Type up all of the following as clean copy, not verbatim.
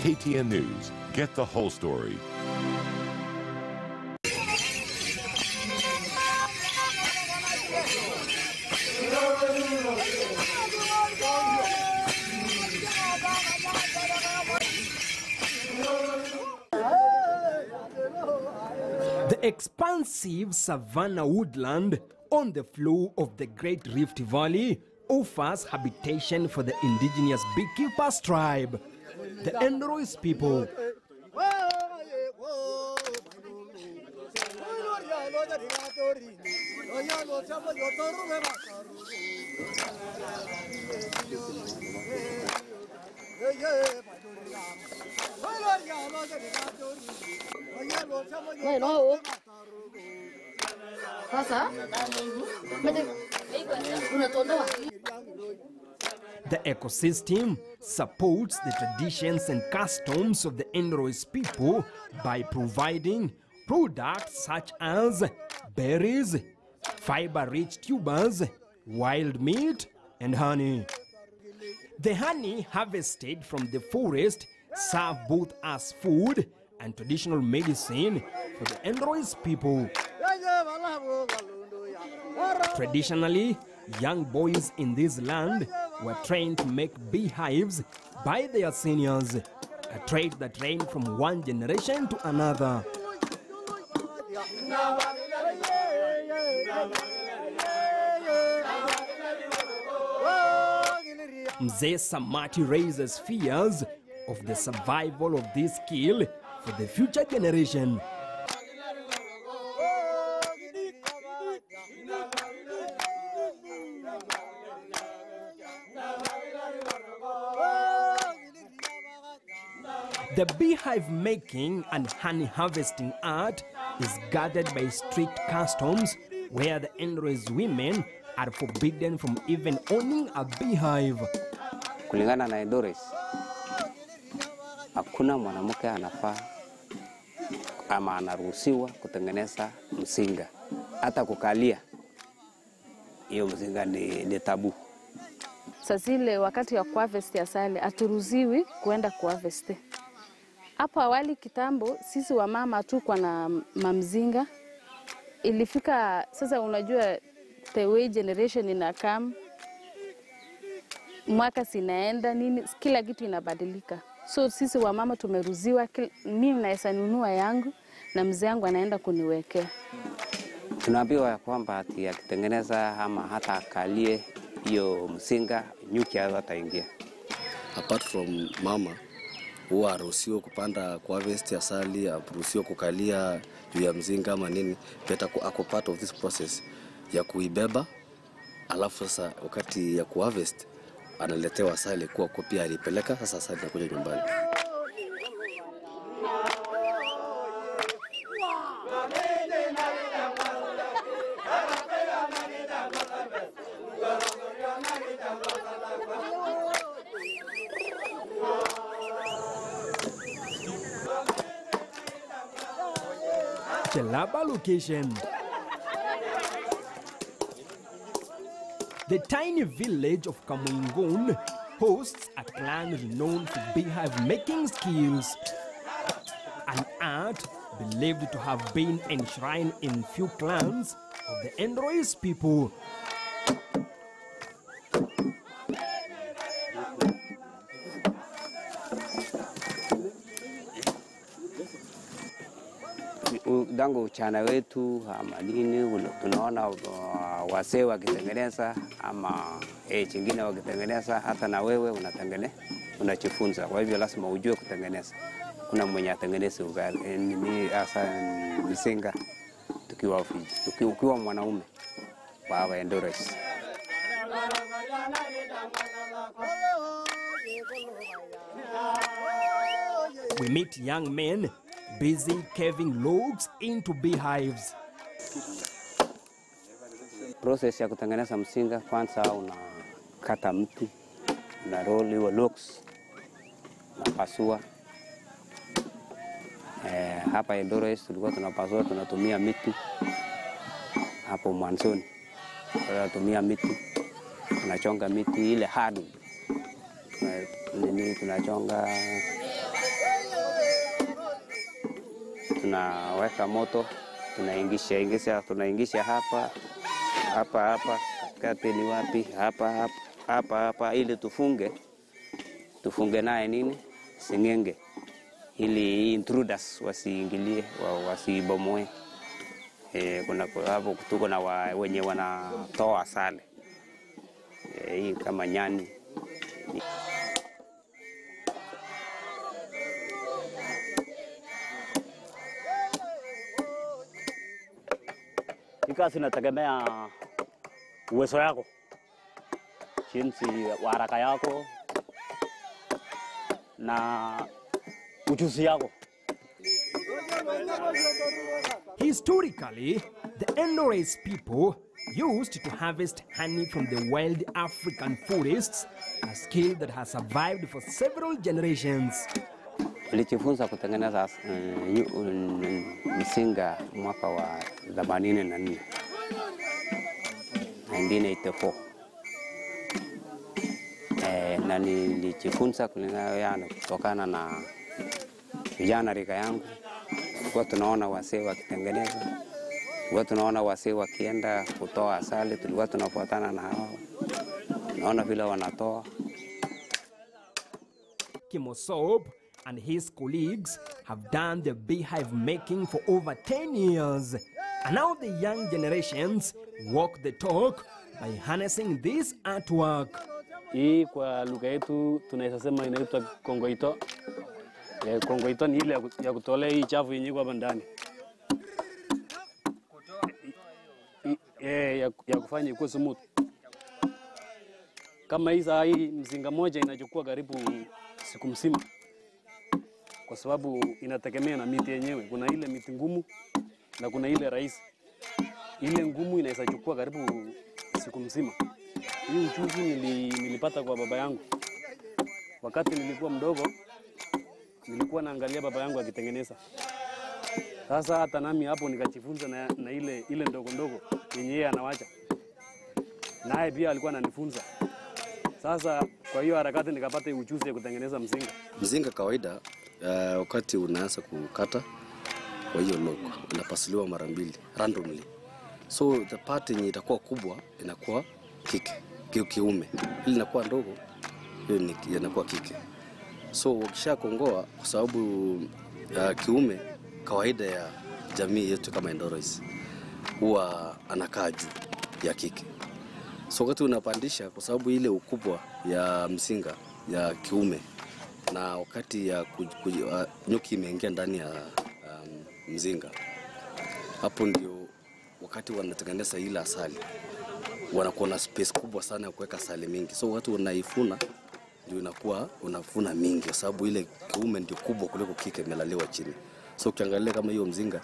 KTN News. Get the whole story. The expansive savanna woodland on the floor of the Great Rift Valley offers habitation for the indigenous beekeepers tribe, the Endorois people. The ecosystem supports the traditions and customs of the Endorois people by providing products such as berries, fiber-rich tubers, wild meat, and honey. The honey harvested from the forest serve both as food and traditional medicine for the Endorois people. Traditionally, young boys in this land were trained to make beehives by their seniors, a trait that reigned from one generation to another. Mzee Samati raises fears of the survival of this skill for the future generation. The beehive making and honey harvesting art is guarded by strict customs where the Endorois women are forbidden from even owning a beehive. Kulingana na Endorois, hakuna mwanamke anafaa ama anaruhusiwa kutengeneza mzinga. Hata kukalia hiyo mzinga ni tabu. Sasa ile wakati ya kuharvest asali haturuhusiwi kuenda kuharvest. Hapo awali kitambo sisi wamama tu kwa na mamzinga. Ilifika sasa unajua the way generation inakam, mwaka sinaenda nini, kila kitu inabadilika. So sisi wamama tumeruhusiwa, mimi naweza nunua yangu na mzee wangu anaenda kuniwekea. Tunaambiwa ya kwamba ati akitengeneza ama hata akalie hiyo mzinga nyuki hataingia. Apart from mama huwa haruhusiwi kupanda kuharvest asali, haruhusiwi kukalia juu ya mzinga ama nini, beta ako part of this process ya kuibeba, alafu sasa wakati ya kuharvest analetewa asali kwa pia alipeleka, sasa asali inakuja nyumbani. Chelaba location. The tiny village of Kamuingon hosts a clan renowned for beehive making skills, an art believed to have been enshrined in few clans of the Endorois people. Dango uchana wetu ama nini tunaona wasee wakitengeneza ama chingine wakitengeneza, hata na wewe unajifunza. Kwa hivyo lazima ujue kutengeneza. Kuna mwenye atengeneze ugali ni hasa mzinga tukiwa mwanaume wa Endorois. We meet young men busy carving logs into beehives. Process ya kutengeneza mzinga, kwanza unakata mti, una roll hiyo logs, unapasua. Hapa Endorois tulikuwa tunapasua, tunatumia miti. Hapo mwanzoni tunatumia miti, tunachonga miti ile hard. Tunachonga tunaweka moto, tunaingisha hapa katikati ni wapi, hapa ili tufunge naye nini singenge, ili intruders wasiingilie, wasibomoe. Kuna hapo tuko na wenye wanatoa asali, hii kama nyani. Kazi inategemea uwezo yako, jinsi wa haraka yako na ujuzi yako. Historically, the Endorois people used to harvest honey from the wild African forests, a skill that has survived for several generations. Nilijifunza kutengeneza msinga mwaka wa 84, 1984. Na nilijifunza kutokana na vijana rika yangu. Tulikuwa tunaona wasee wakitengeneza, tulikuwa tunaona wasee wakienda kutoa asali, tulikuwa tunafuatana na hao, tunaona vile wanatoa. Kimosop and his colleagues have done the beehive making for over 10 years. And now the young generations walk the talk by harnessing this artwork. Hii kwa lugha yetu tunaweza sema inaitwa kongoito. Kongoito ni ile ya kutolea hii chafu yenye kwa ndani. Ya kufanya ikuwe smooth. Kama hii mzinga moja inachukua karibu siku mzima. Kwa sababu inategemea na miti yenyewe. Kuna ile miti ngumu na kuna ile rahisi. Ile ngumu inaweza chukua karibu siku mzima. Hii ujuzi nilipata kwa baba yangu. Wakati nilikuwa mdogo, nilikuwa naangalia baba yangu akitengeneza. Sasa hata nami hapo nikajifunza na ile ndogo ndogo yenye yeye anawacha. Naye pia alikuwa ananifunza. Sasa kwa hiyo harakati nikapata ujuzi ya kutengeneza mzinga. Mzinga kawaida wakati unaanza kukata, kwa hiyo log unapasuliwa mara mbili randomly. So the part yenye itakuwa kubwa inakuwa kike, kiume. Ile inakuwa ndogo, hiyo inakuwa kike. So ukisha kongoa, kwa sababu kiume kawaida ya jamii yetu kama Endorois huwa anakaa juu ya kike. So wakati unapandisha, kwa sababu ile ukubwa ya mzinga ya kiume, na wakati ya nyuki imeingia ndani ya mzinga, hapo ndio wakati wanatengeneza ile asali, wanakuwa na space kubwa sana ya kuweka asali mingi. So wakati unaifuna ndio inakuwa unafuna mingi, kwa sababu ile kiume ndio kubwa kuliko kike imelaliwa chini. So ukiangalia kama hiyo mzinga,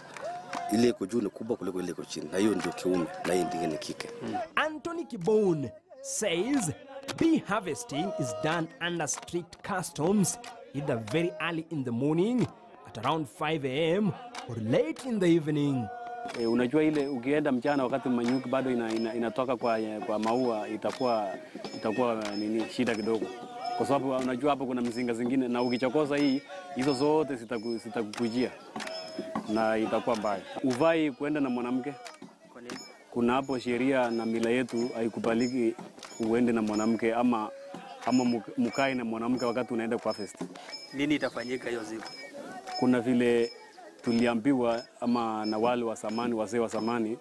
ile iko juu ni kubwa kuliko ile iko chini, na hiyo ndio kiume na hii ndio ni kike. Anthony Kibon says bee harvesting is done under strict customs, either very early in the morning at around 5 a.m. or late in the evening. Unajua ile ukienda mchana wakati manyuki bado inatoka kwa maua, itakuwa nini shida kidogo. Kwa sababu unajua hapo kuna mzinga zingine, na ukichokoza hizo zote zitakukujia na itakuwa mbaya. Uvai kwenda na mwanamke. Kwa nini? Kuna hapo sheria na mila yetu haikubaliki uende na mwanamke ama mukae na mwanamke wakati unaenda kwa fest. Nini itafanyika hiyo siku? Kuna vile tuliambiwa ama na wale wa zamani, wazee wa zamani,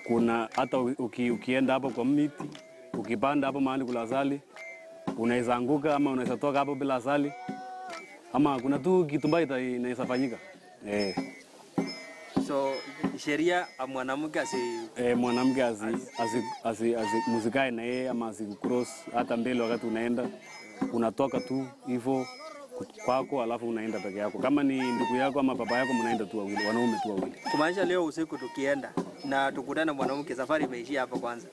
kuna hata ukienda hapo kwa miti, ukipanda hapo mahali kuna asali, unaweza anguka ama unaweza toka hapo bila asali, ama kuna tu kitu mbaya inaweza fanyika. So sheria mwanamke mwanamke musikae na yeye ama asikucross hata mbele wakati unaenda, unatoka tu hivyo kwako alafu unaenda peke yako. Kama ni ndugu yako ama baba yako mnaenda tu wawili, wanaume tu wawili. Kumaanisha leo usiku tukienda na tukutana mwanamke, safari imeishia hapo kwanza.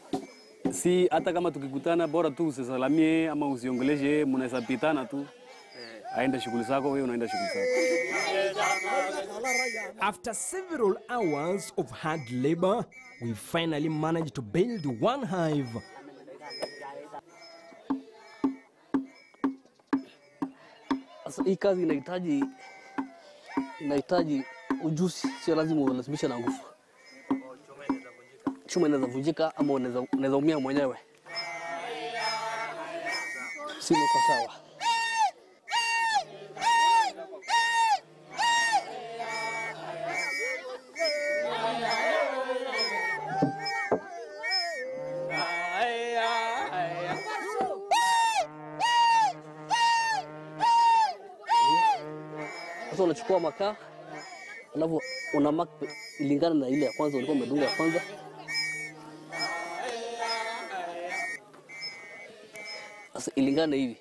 Si hata kama tukikutana bora tu usisalamie ama usiongeleshe, mnaweza pitana tu. Aenda shughuli zako, wewe unaenda shughuli zako. After several hours of hard labor, we finally managed to build one hive. Sasa hii kazi inahitaji ujuzi, sio lazima ulazimisha na nguvu. Chuma inaweza vunjika ama unaweza umia mwenyewe. Si mko sawa. Sasa unachukua makaa, alafu una mark ilingana na ile ya kwanza ulikuwa umedunga ya kwanza. Sasa ilingane hivi.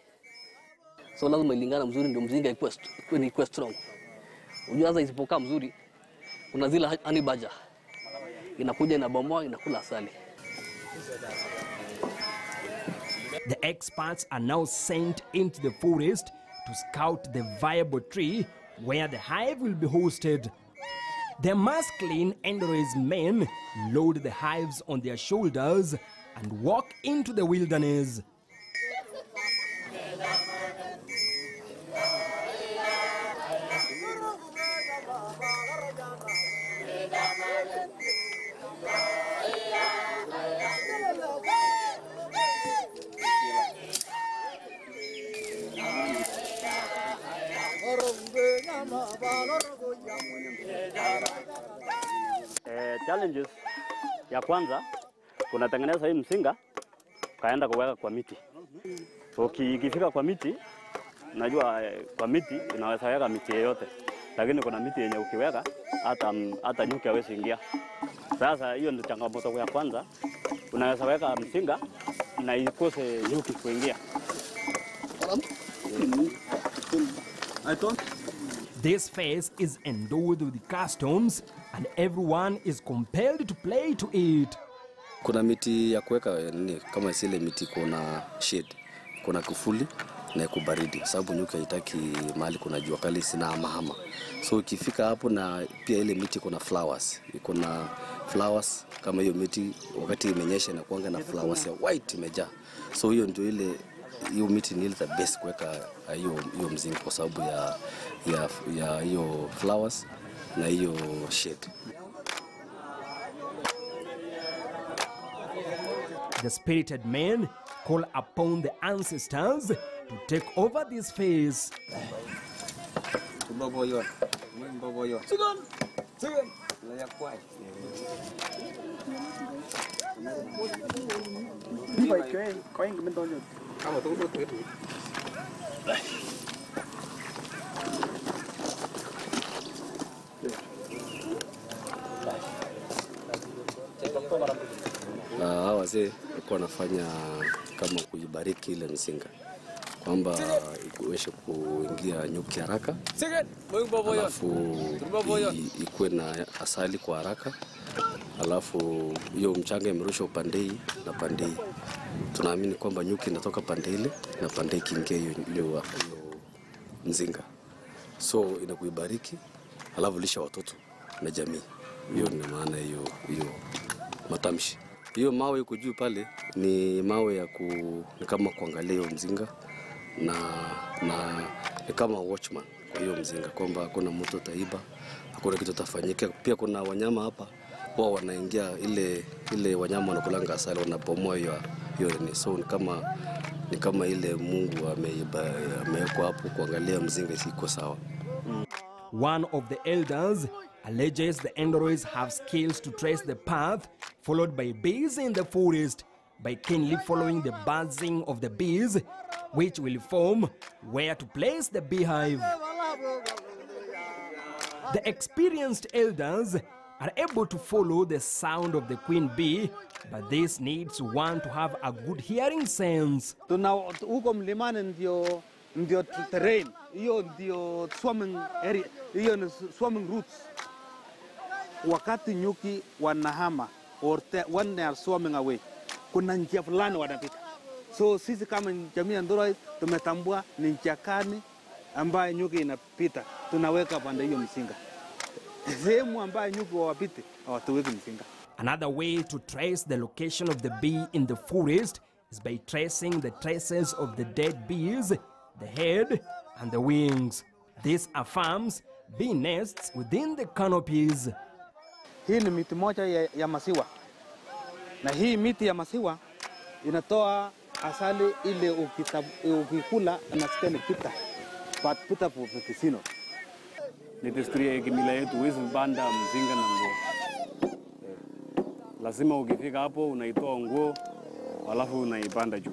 So lazima ilingana mzuri ndio mzinga ikuwe strong. Unajua sasa isipokaa mzuri kuna zile honey badger. Inakuja inabomoa inakula asali. The experts are now sent into the forest to scout the viable tree where the hive will be hosted. The masculine Endorois men load the hives on their shoulders and walk into the wilderness. Challenges ya kwanza unatengeneza hii msinga kaenda kuweka kwa miti. So ikifika kwa miti, najua kwa miti unaweza weka miti yoyote, lakini kuna miti yenye ukiweka hata nyuki hawezi ingia. Sasa hiyo ndio changamoto ya kwanza, unaweza weka msinga na ikose nyuki kuingia. This phase is endowed with customs and everyone is compelled to play to it. Kuna miti ya kuweka nini kama zile miti kuna shade, kuna kufuli na kubaridi sababu nyuki haitaki mahali kuna jua kali sina hama. So ikifika hapo na pia ile miti kuna flowers. Kuna flowers kama hiyo miti wakati imenyesha na kuanga na flowers ya white imejaa. So hiyo ndio ile hiyo miti ni ile the best kuweka hiyo mzinga kwa sababu ya hiyo flowers na hiyo shade. The spirited men call upon the ancestors to take over this phase. Hawa wazee walikuwa wanafanya kama kuibariki ile mzinga kwamba iweze kuingia nyuki haraka, alafu ikuwe na asali kwa haraka, alafu hiyo mchanga imerushwa upande hii na pande hii. Tunaamini kwamba nyuki inatoka pande ile na pande ikiingia hiyo mzinga, so inakuibariki, alafu lisha watoto na jamii. Hiyo ni maana hiyo matamshi. Hiyo mawe yuko juu pale ni mawe ni kama kuangalia hiyo mzinga na ni kama watchman kwa hiyo mzinga kwamba hakuna mtu taiba, hakuna kitu tafanyika. Pia kuna wanyama hapa wao wanaingia ile wanyama wanakulanga asali wanapomoa hiyo ni so ni kama ile Mungu amewekwa hapo kuangalia mzinga isiko sawa. One of the elders alleges the Endorois have skills to trace the path followed by bees in the forest by keenly following the buzzing of the bees, which will form where to place the beehive. The experienced elders are able to follow the sound of the queen bee, but this needs one to have a good hearing sense. Huko mlimani ndio terrain, hiyo ndio swarming area, hiyo ni swarming routes. Wakati nyuki wanahama when they are swarming away, kuna njia fulani wanapita. So sisi kama jamii ya Endorois tumetambua ni njia gani ambayo nyuki inapita, tunaweka pande hiyo msinga. Sehemu ambayo nyuki wapite hawatuweki msinga. Another way to trace the location of the bee in the forest is by tracing the traces of the dead bees, the head and the wings. This affirms bee nests within the canopies. Hii ni miti moja ya masiwa, na hii miti ya masiwa inatoa asali ile ukikula unasikia ni pita for medicine. Ni desturi ya kimila yetu, huwezi panda mzinga na nguo. Lazima ukifika hapo unaitoa nguo alafu unaipanda juu.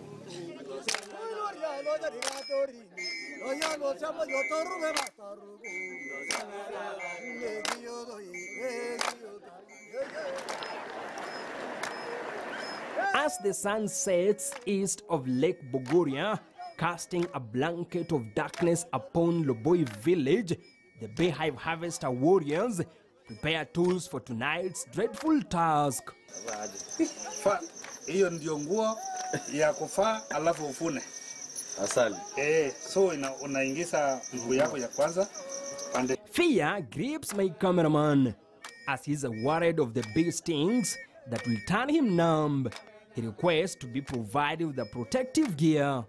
As the sun sets east of Lake Bogoria, casting a blanket of darkness upon Loboi village, the Beehive Harvester warriors prepare tools for tonight's dreadful task. Hiyo ndio nguo ya kufaa alafu ufune Asali. So unaingiza nguo yako ya kwanza pande. Fear grips my cameraman as he's worried of the bee stings that will turn him numb. He requests to be provided with the protective gear.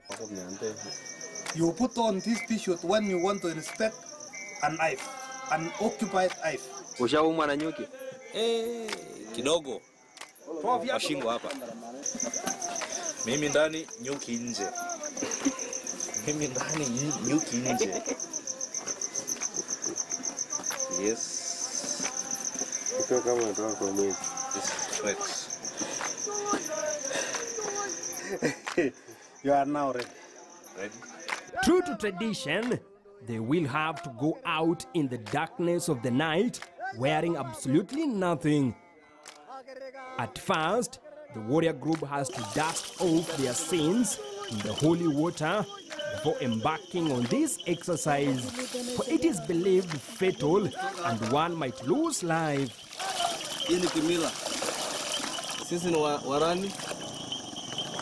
You put on this t-shirt when you want to inspect an hive, an occupied hive. Ushaumwa na nyuki? Kidogo kwa shingo hapa. Mimi ndani, nyuki nje. Mimi ndani, nyuki nje. Yes. Iko kama natoka kwa mwezi. Yes, You are now ready. ready? True to tradition, they will have to go out in the darkness of the night wearing absolutely nothing. At first, the warrior group has to dust off their sins in the holy water before embarking on this exercise, for it is believed fatal and one might lose life. Hii ni kimila. Sisi ni warani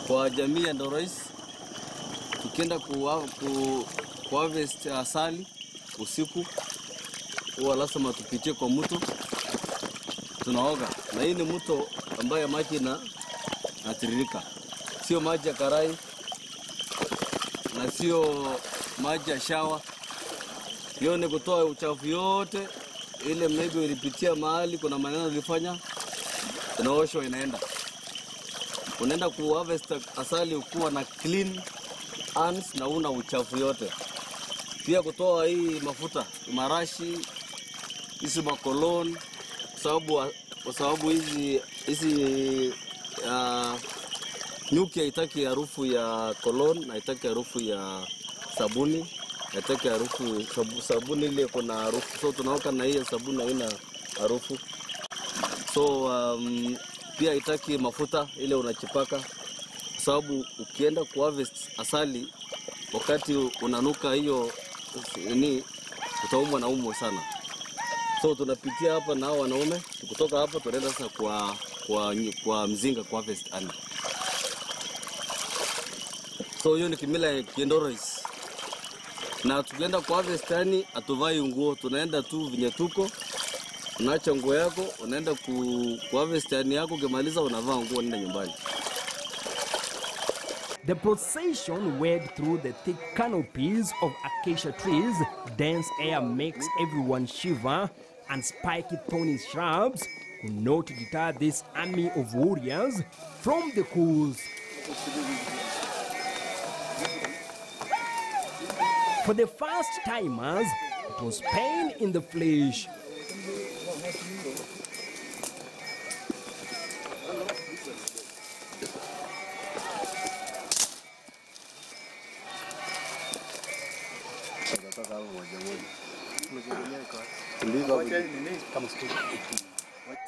kwa jamii ya Endorois. Tukienda harvest asali usiku, huwa lazima tupitie kwa mto, tunaoga. Na hii ni mto ambaye maji inatiririka, sio maji ya karai na sio maji ya shawa. Hiyo ni kutoa uchafu yote ile maybe ilipitia mahali kuna maneno ilifanya, inaoshwa inaenda. Unaenda harvest asali ukuwa na clean hands na una uchafu yote. Pia kutoa hii mafuta, marashi, hizi makolon, kwa sababu hizi nyuki haitaki harufu ya kolon, haitaki harufu ya sabuni, haitaki harufu sabuni ile kuna harufu. So tunaoka na hii sabuni haina harufu. So pia haitaki mafuta ile unachipaka, sababu ukienda harvest asali wakati unanuka hiyo ni utaumwa na umo sana. So tunapitia hapa na wanaume, kutoka hapa tunaenda sasa kwa mzinga harvest ani. So hiyo ni kimila ya Endorois. Na tukienda harvest ani atuvai nguo, tunaenda tu vinye tuko. Unaacha nguo yako, unaenda harvest ani yako, ukimaliza unavaa nguo unaenda nyumbani. The procession wade through the thick canopies of acacia trees. Dense air makes everyone shiver, and spiky thorny shrubs could not deter this army of warriors from the coals. For the first timers, it was pain in the flesh.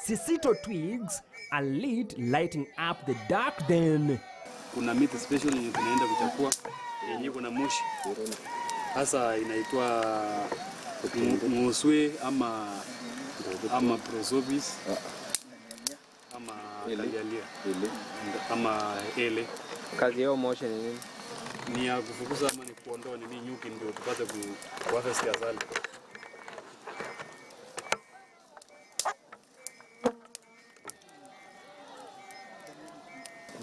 Sisito twigs are lit, lighting up the dark den. Kuna miti special yenye tunaenda kuchapua yenye kuna moshi. Hasa inaitwa muswe ama prosopis ama kalialia ama ele. Kazi yao moshi ni nini? Ni ya kufukuza ama ni kuondoa ni nyuki ndio tupate harvest asali.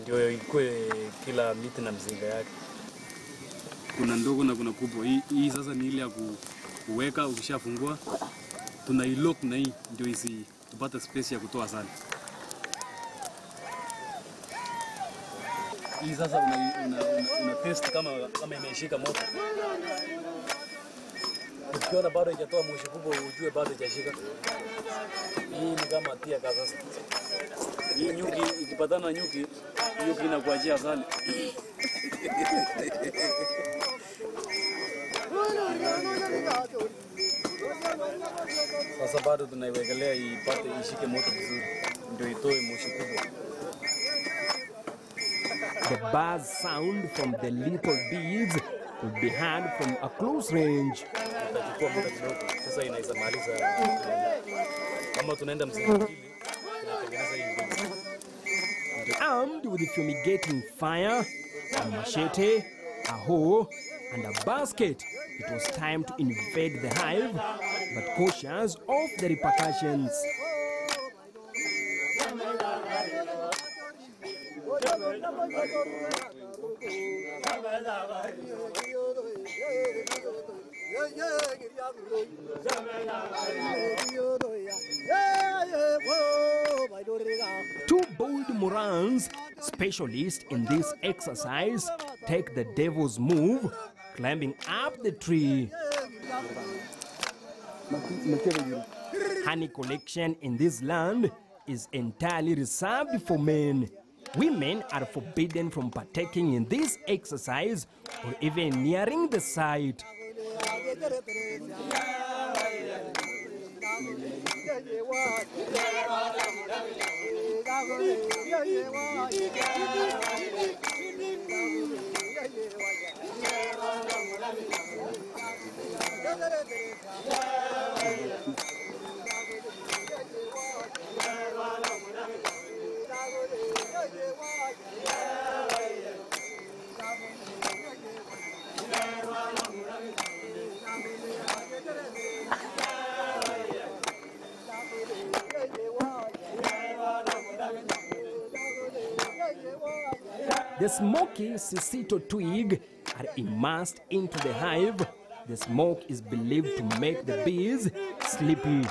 Ndio ikue kila miti na mzinga yake. Kuna ndogo na kuna kubwa. Hii sasa ni ile Uweka, ukishafungua tunailock na hii ndio isi tupate space ya kutoa asali. Hii sasa una test kama imeshika moto. Ukiona bado haijatoa moshi kubwa ujue bado haijashika. Hii ni kama tia sasa. Hii nyuki ikipatana na nyuki inakuachia asali. Sasa bado tunaiwekelea ipate ishike moto vizuri ndio itoe moshi kubwa. The buzz sound from the little bees could be heard from a close range. Itachukua muda kidogo. Sasa inaweza maliza kama tunaenda msimu pili tunatengeneza hii mbegu. Armed with a fumigating fire, a machete, a hoe, and a basket, it was time to invade the hive, but cautious of the repercussions. Two bold Morans, specialists in this exercise, take the devil's move, climbing up the tree. Honey collection in this land is entirely reserved for men. Women are forbidden from partaking in this exercise or even nearing the site. The smoky sisito twig are immersed into the hive. The smoke is believed to make the bees sleepy.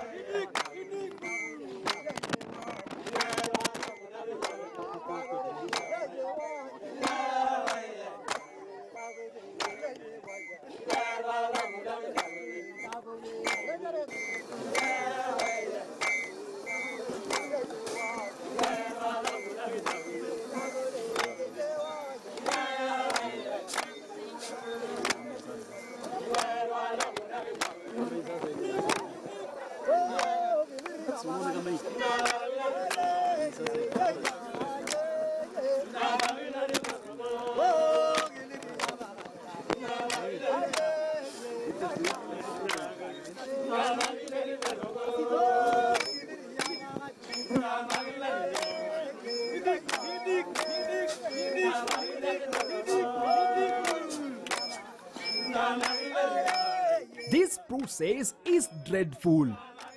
This process is dreadful,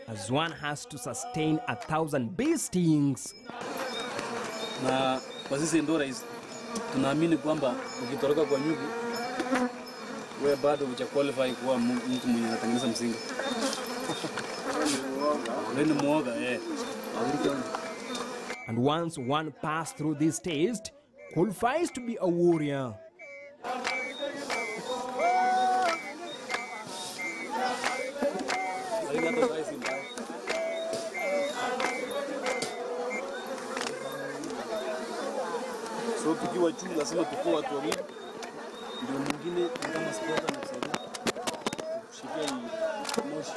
as one has to sustain 1,000 bee stings. Na kwa sisi Endorois tunaamini kwamba ukitoroka kwa nyuki wewe bado hujaqualify kuwa mtu mwenye anatengeneza mzinga. Wewe ni muoga And once one passed through this test, qualifies to be a warrior. So tukiwa juu lazima tukue watu wawili, ndio mwingine kama spota na kusaidia kushikia hii moshi.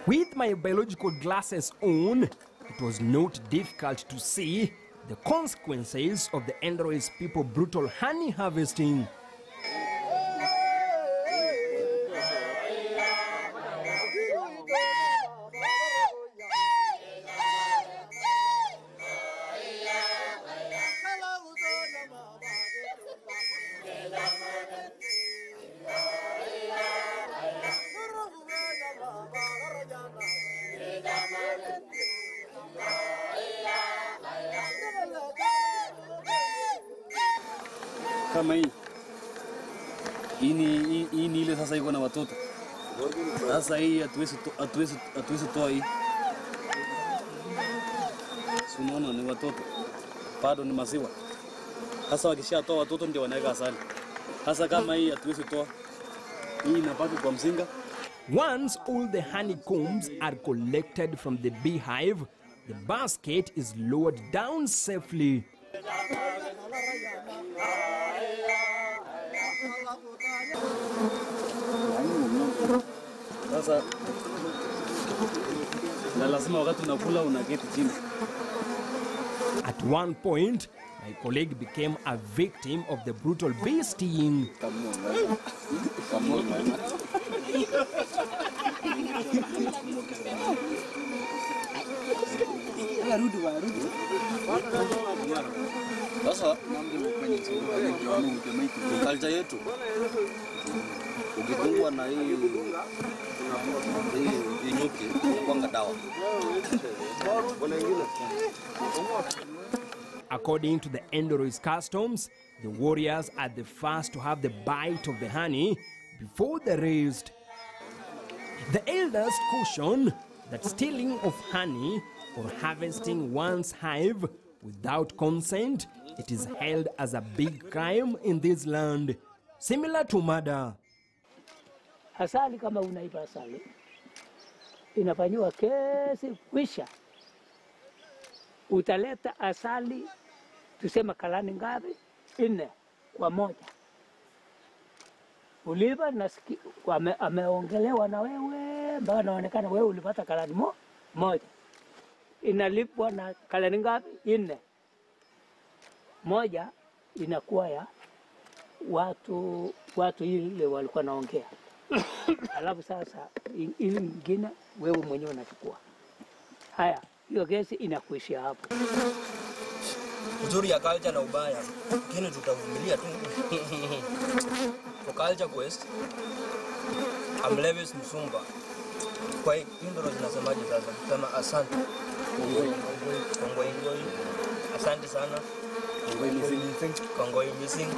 With my biological glasses on, it was not difficult to see the consequences of the Endorois people brutal honey harvesting. kama hii ni ile sasa iko na watoto. Sasa hii hatuwezi toa hii. Unaona ni watoto. Bado ni maziwa. Sasa wakishatoa watoto ndio wanaweka asali. Sasa kama hii hatuwezi toa. Hii inabaki kwa mzinga. Once all the honeycombs are collected from the beehive, the basket is lowered down safely. Sasa na lazima wakati unakula unaketi chini. At one point, my colleague became a victim of the brutal bee sting. Sasa culture yetu ukidungwa na hii nyuki inakuanga dawa. According to the Endorois customs, the warriors are the first to have the bite of the honey before the rest. The elders caution that stealing of honey or harvesting one's hive without consent, it is held as a big crime in this land, similar to murder. Asali kama unaiba asali inafanywa kesi kwisha. Utaleta asali tusema kalani ngapi? 4 kwa moja. Uliba na ameongelewa na wewe mpaka naonekana wewe ulipata kalani moja. Inalipwa na kalani ngapi? 4. Moja inakuwa ya watu ile walikuwa naongea. Alafu sasa ile nyingine wewe mwenyewe unachukua. Haya, hiyo kesi inakuishia hapo. Uzuri ya culture na ubaya, lakini tutavumilia tu. For culture quest, I'm Levis Msumba. Kwa hiyo ndio tunasemaje sasa? Sema asante. Kongoi. Asante sana. Kongoi missing.